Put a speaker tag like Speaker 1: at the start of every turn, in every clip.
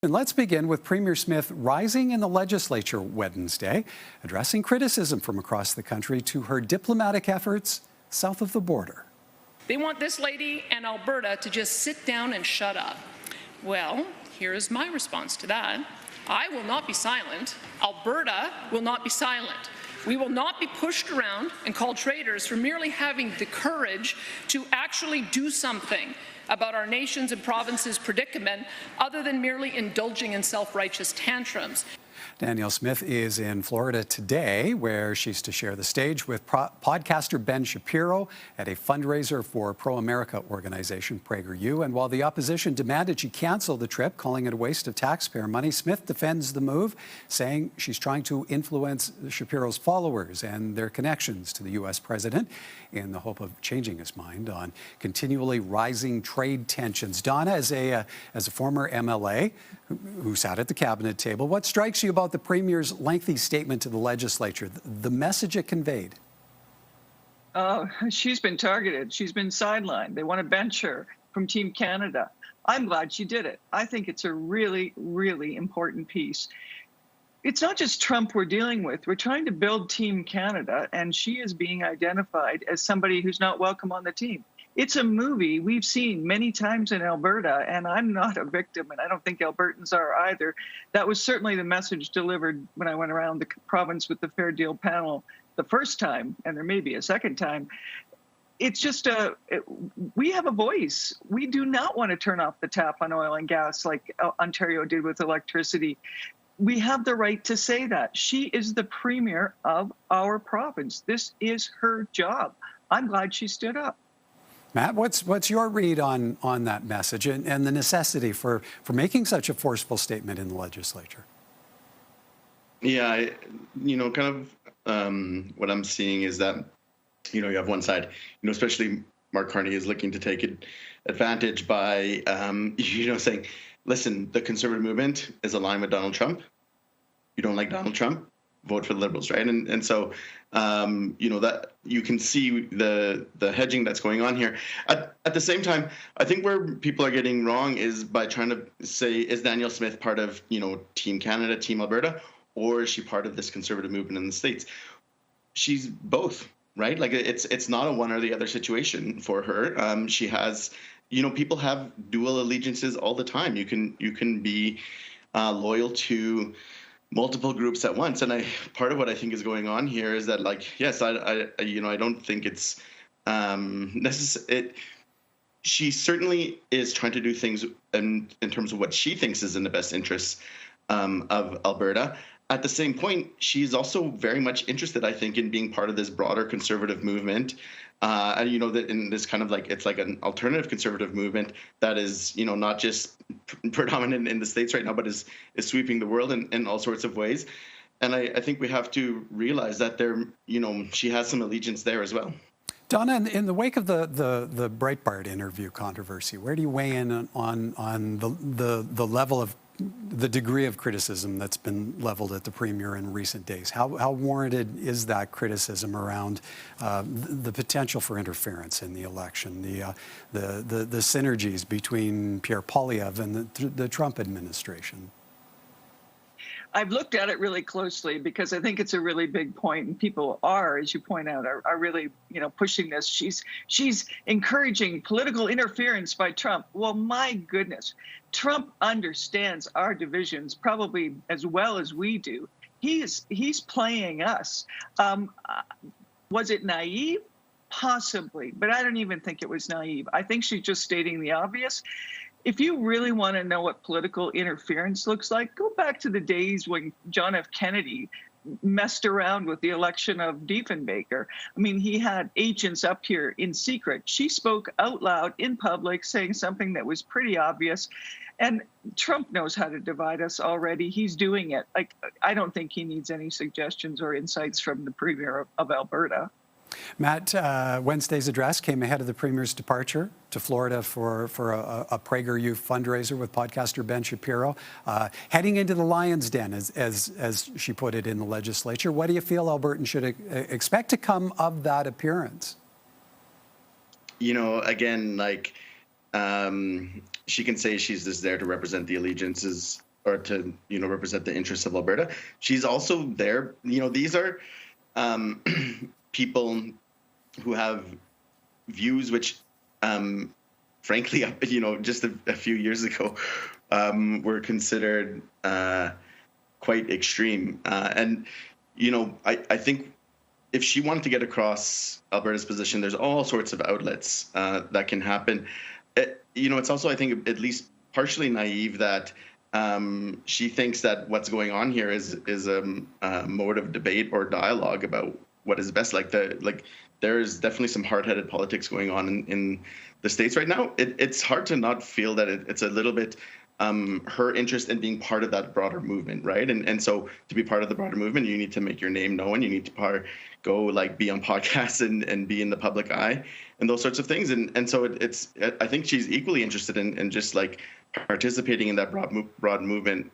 Speaker 1: And let's begin with Premier Smith rising in the legislature Wednesday, addressing criticism from across the country to her diplomatic efforts south of the border.
Speaker 2: They want this lady and Alberta to just sit down and shut up. Well, here is my response to that. I will not be silent. Alberta will not be silent. We will not be pushed around and called traitors for merely having the courage to actually do something about our nation's and province's predicament other than merely indulging in self-righteous tantrums.
Speaker 1: Danielle Smith is in Florida today, where she's to share the stage with podcaster Ben Shapiro at a fundraiser for pro-America organization PragerU. And while the opposition demanded she cancel the trip, calling it a waste of taxpayer money, Smith defends the move, saying she's trying to influence Shapiro's followers and their connections to the U.S. president in the hope of changing his mind on continually rising trade tensions. Donna, as a former MLA who sat at the cabinet table, what strikes you about the Premier's lengthy statement to the legislature, the message it conveyed?
Speaker 3: She's been targeted. She's been sidelined. They want to bench her from Team Canada. I'm glad she did it. I think it's a really, really important piece. It's not just Trump we're dealing with. We're trying to build Team Canada, and she is being identified as somebody who's not welcome on the team. It's a movie we've seen many times in Alberta, and I'm not a victim, and I don't think Albertans are either. That was certainly the message delivered when I went around the province with the Fair Deal panel the first time, and there may be a second time. It's just we have a voice. We do not want to turn off the tap on oil and gas like Ontario did with electricity. We have the right to say that. She is the premier of our province. This is her job. I'm glad she stood up.
Speaker 1: Matt, what's your read on that message and the necessity for making such a forceful statement in the legislature?
Speaker 4: Yeah, kind of what I'm seeing is that, you have one side, especially Mark Carney is looking to take advantage by, saying, listen, the conservative movement is aligned with Donald Trump. You don't like Donald Trump? Vote for the Liberals, right? And so, that you can see the hedging that's going on here. At the same time, I think where people are getting wrong is by trying to say, is Danielle Smith part of, Team Canada, Team Alberta, or is she part of this conservative movement in the States? She's both, right? Like it's not a one or the other situation for her. She has, people have dual allegiances all the time. You can be loyal to multiple groups at once, and part of what I think is going on here is that, like, yes, I don't think it's necessary. She certainly is trying to do things in terms of what she thinks is in the best interests of Alberta. At the same point, she's also very much interested, I think, in being part of this broader conservative movement. And that in this kind of it's like an alternative conservative movement that is, not just predominant in the States right now, but is sweeping the world in all sorts of ways. And I think we have to realize that she has some allegiance there as well.
Speaker 1: Donna, in the wake of the Breitbart interview controversy, where do you weigh in on the level of the degree of criticism that's been leveled at the Premier in recent days? How warranted is that criticism around the potential for interference in the election, the synergies between Pierre Poilievre and the Trump administration?
Speaker 3: I've looked at it really closely because I think it's a really big point, and people are, as you point out, are really, pushing this. She's encouraging political interference by Trump. Well, my goodness, Trump understands our divisions probably as well as we do. He's playing us. Was it naive? Possibly, but I don't even think it was naive. I think she's just stating the obvious. If you really want to know what political interference looks like, go back to the days when John F. Kennedy messed around with the election of Diefenbaker. I mean, he had agents up here in secret. She spoke out loud in public, saying something that was pretty obvious. And Trump knows how to divide us already. He's doing it. I don't think he needs any suggestions or insights from the Premier of Alberta.
Speaker 1: Matt, Wednesday's address came ahead of the Premier's departure to Florida for a PragerU fundraiser with podcaster Ben Shapiro. Heading into the lion's den, as she put it in the legislature. What do you feel Albertans should expect to come of that appearance?
Speaker 4: Again, she can say she's just there to represent the allegiances or to, represent the interests of Alberta. She's also there. These are people who have views which, frankly, just a few years ago, were considered quite extreme. And I think if she wanted to get across Alberta's position, there's all sorts of outlets that can happen. It's also, I think, at least partially naive that she thinks that what's going on here is a mode of debate or dialogue about what is best. There is definitely some hard-headed politics going on in the States right now. It's hard to not feel that it's a little bit her interest in being part of that broader movement, right? And so to be part of the broader movement, you need to make your name known. You need to go be on podcasts and be in the public eye and those sorts of things. And so I think she's equally interested in just participating in that broad movement,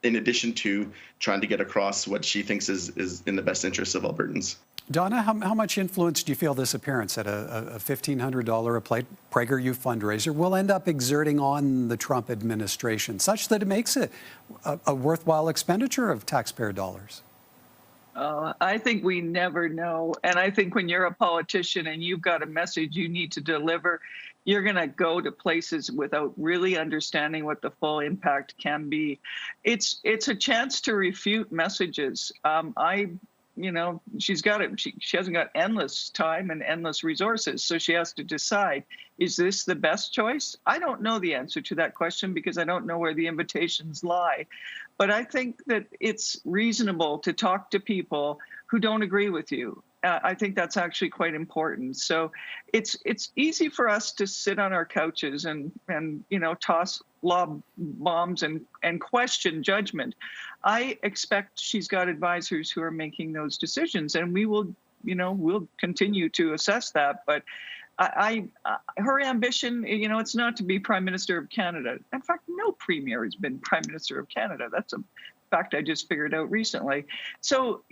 Speaker 4: in addition to trying to get across what she thinks is in the best interests of Albertans.
Speaker 1: Donna, how much influence do you feel this appearance at a $1,500 a plate PragerU fundraiser will end up exerting on the Trump administration, such that it makes it a worthwhile expenditure of taxpayer dollars?
Speaker 3: I think we never know. And I think when you're a politician and you've got a message you need to deliver, you're going to go to places without really understanding what the full impact can be. It's a chance to refute messages. She's got it. She hasn't got endless time and endless resources. So she has to decide, is this the best choice? I don't know the answer to that question because I don't know where the invitations lie. But I think that it's reasonable to talk to people who don't agree with you. I think that's actually quite important. So it's easy for us to sit on our couches and toss lob bombs and question judgment. I expect she's got advisors who are making those decisions, and we'll continue to assess that. But her ambition, it's not to be Prime Minister of Canada. In fact, no premier has been Prime Minister of Canada. That's a fact I just figured out recently. So,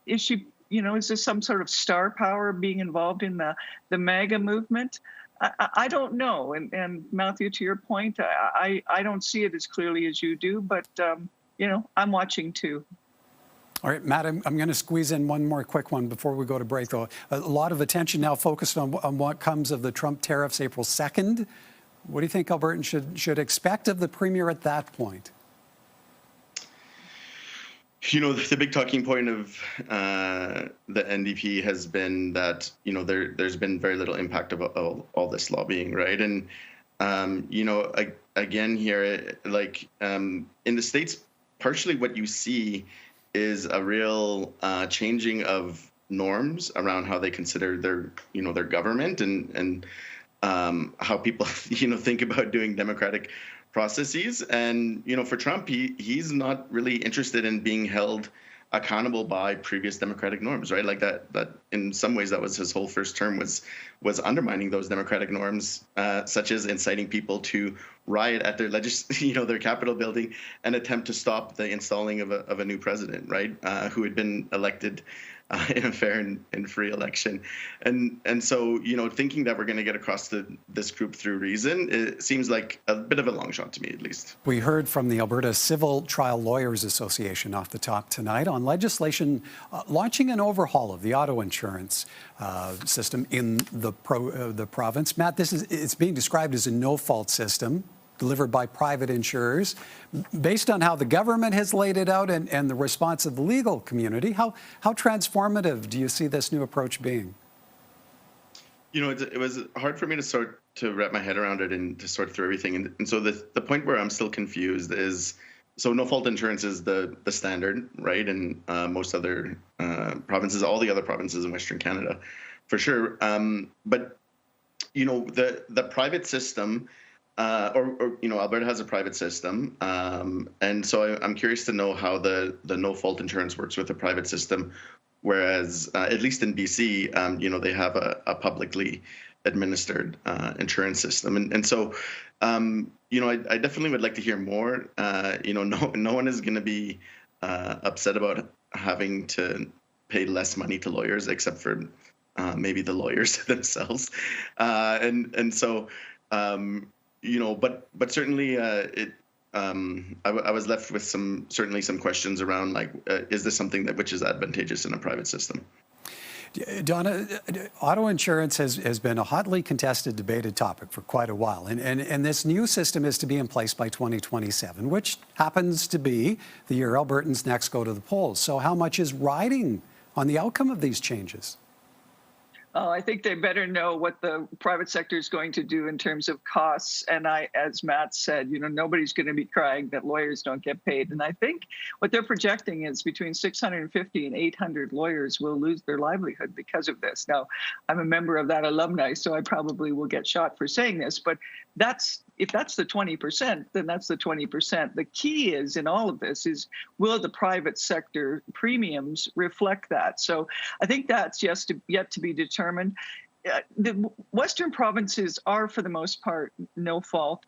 Speaker 3: is she? Is this some sort of star power being involved in the MAGA movement? I don't know. And Matthew, to your point, I don't see it as clearly as you do, but, I'm watching too.
Speaker 1: All right, Matt, I'm going to squeeze in one more quick one before we go to break, though. A lot of attention now focused on what comes of the Trump tariffs April 2nd. What do you think Albertans should expect of the premier at that point?
Speaker 4: The big talking point of the NDP has been that, there's been very little impact of all this lobbying, right? And, again here, in the States, partially what you see is a real changing of norms around how they consider their government and how people, think about doing democratic processes. And, for Trump, he's not really interested in being held accountable by previous democratic norms, right? That in some ways that was his whole first term was undermining those democratic norms, such as inciting people to riot at their their Capitol building and attempt to stop the installing of a new president, right? Who had been elected in a fair and free election. And so, thinking that we're going to get across to this group through reason, it seems like a bit of a long shot to me, at least.
Speaker 1: We heard from the Alberta Civil Trial Lawyers Association off the top tonight on legislation launching an overhaul of the auto insurance system in the province. Matt, it's being described as a no-fault system delivered by private insurers. Based on how the government has laid it out and the response of the legal community, how transformative do you see this new approach being?
Speaker 4: It was hard for me to wrap my head around it and to sort through everything. And so the point where I'm still confused is, so no-fault insurance is the standard, right? And most other provinces, all the other provinces in Western Canada, for sure. But, the private system, Alberta has a private system, and so I'm curious to know how the no-fault insurance works with the private system, whereas at least in BC, they have a publicly administered insurance system, and so I definitely would like to hear more. No one is going to be upset about having to pay less money to lawyers, except for maybe the lawyers themselves, and so. But certainly I was left with certainly some questions around, like, is this something which is advantageous in a private system?
Speaker 1: Donna, auto insurance has been a hotly contested, debated topic for quite a while. And this new system is to be in place by 2027, which happens to be the year Albertans next go to the polls. So how much is riding on the outcome of these changes?
Speaker 3: I think they better know what the private sector is going to do in terms of costs. And as Matt said, nobody's going to be crying that lawyers don't get paid. And I think what they're projecting is between 650 and 800 lawyers will lose their livelihood because of this. Now, I'm a member of that alumni, so I probably will get shot for saying this, but if that's the 20%, then that's the 20%. The key is in all of this is, will the private sector premiums reflect that? So I think that's yet to be determined. The Western provinces are, for the most part, no fault.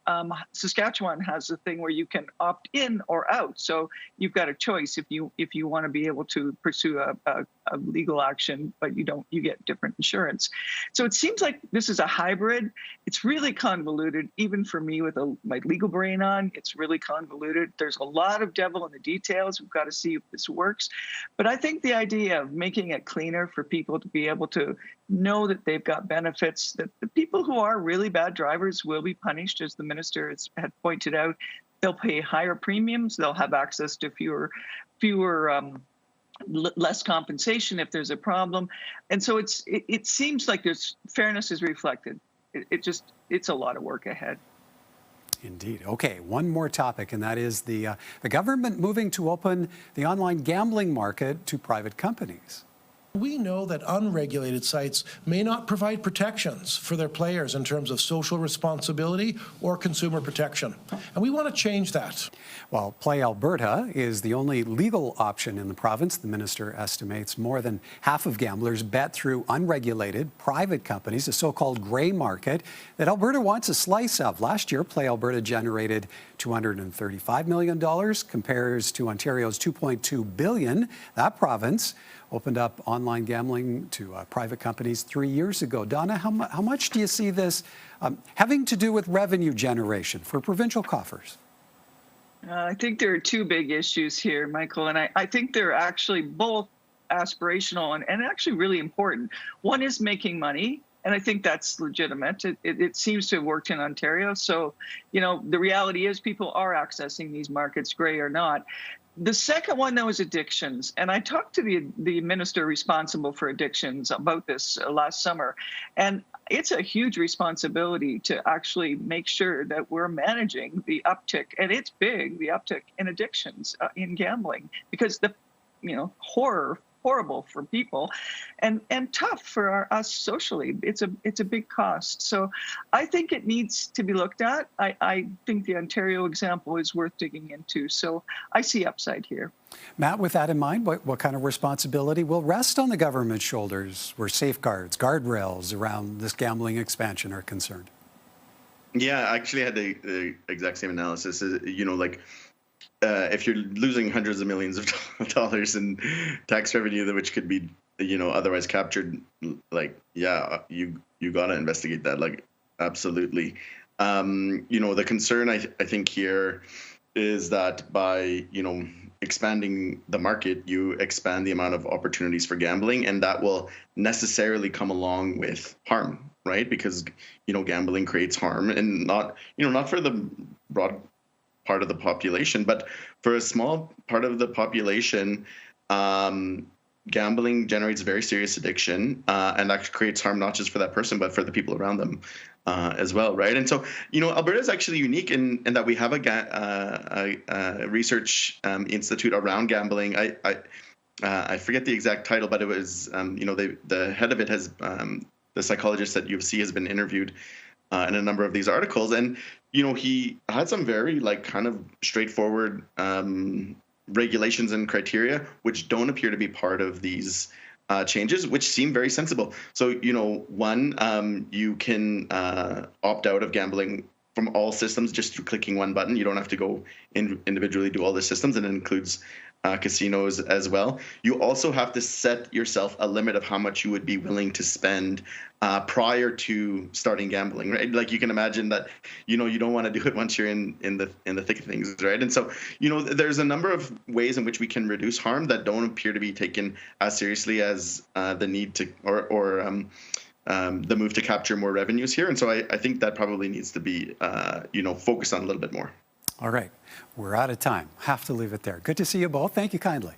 Speaker 3: Saskatchewan has a thing where you can opt in or out, so you've got a choice if you want to be able to pursue a legal action, but you get different insurance. So it seems like this is a hybrid. It's really convoluted, even for me with my legal brain on. It's really convoluted. There's a lot of devil in the details. We've got to see if this works. But I think the idea of making it cleaner for people to be able to know that they've got benefits, that the people who are really bad drivers will be punished, as the minister had pointed out. They'll pay higher premiums. They'll have access to less compensation if there's a problem. And so it seems like there's fairness is reflected. It's a lot of work ahead.
Speaker 1: Indeed. Okay, one more topic, and that is the government moving to open the online gambling market to private companies.
Speaker 5: We know that unregulated sites may not provide protections for their players in terms of social responsibility or consumer protection, and we want to change that.
Speaker 1: While Play Alberta is the only legal option in the province, the minister estimates more than half of gamblers bet through unregulated private companies, a so-called grey market that Alberta wants a slice of. Last year, Play Alberta generated $235 million, compares to Ontario's $2.2 billion. That province opened up online gambling to private companies 3 years ago. Donna, how much do you see this having to do with revenue generation for provincial coffers?
Speaker 3: I think there are two big issues here, Michael, and I think they're actually both aspirational and actually really important. One is making money, and I think that's legitimate. It seems to have worked in Ontario. So, the reality is people are accessing these markets, gray or not. The second one, though, is addictions. And I talked to the minister responsible for addictions about this last summer. And it's a huge responsibility to actually make sure that we're managing the uptick. And it's big, the uptick in addictions in gambling, because the horrible for people and tough for us socially. It's a big cost. So I think it needs to be looked at. I think the Ontario example is worth digging into. So I see upside here.
Speaker 1: Matt, with that in mind, what kind of responsibility will rest on the government's shoulders where safeguards, guardrails around this gambling expansion are concerned?
Speaker 4: Yeah, I actually had the exact same analysis. If you're losing hundreds of millions of dollars in tax revenue, which could be, otherwise captured, you gotta investigate that, absolutely. The concern I think here is that by, expanding the market, you expand the amount of opportunities for gambling, and that will necessarily come along with harm, right? Because, gambling creates harm, and not for the broad part of the population, but for a small part of the population, gambling generates very serious addiction, and that creates harm not just for that person, but for the people around them as well, right? And so, Alberta is actually unique in that we have a research institute around gambling. I forget the exact title, but it was, the head of it has, the psychologist at U of C has been interviewed in a number of these articles, and he had some very kind of straightforward regulations and criteria which don't appear to be part of these changes, which seem very sensible. So, one, you can opt out of gambling from all systems just through clicking one button. You don't have to go individually do all the systems, and it includes casinos as well. You also have to set yourself a limit of how much you would be willing to spend prior to starting gambling, right? Like you can imagine that, you don't want to do it once you're in the thick of things, right? And so, there's a number of ways in which we can reduce harm that don't appear to be taken as seriously as the need to or the move to capture more revenues here. And so I think that probably needs to be, focused on a little bit more.
Speaker 1: All right. We're out of time. Have to leave it there. Good to see you both. Thank you kindly.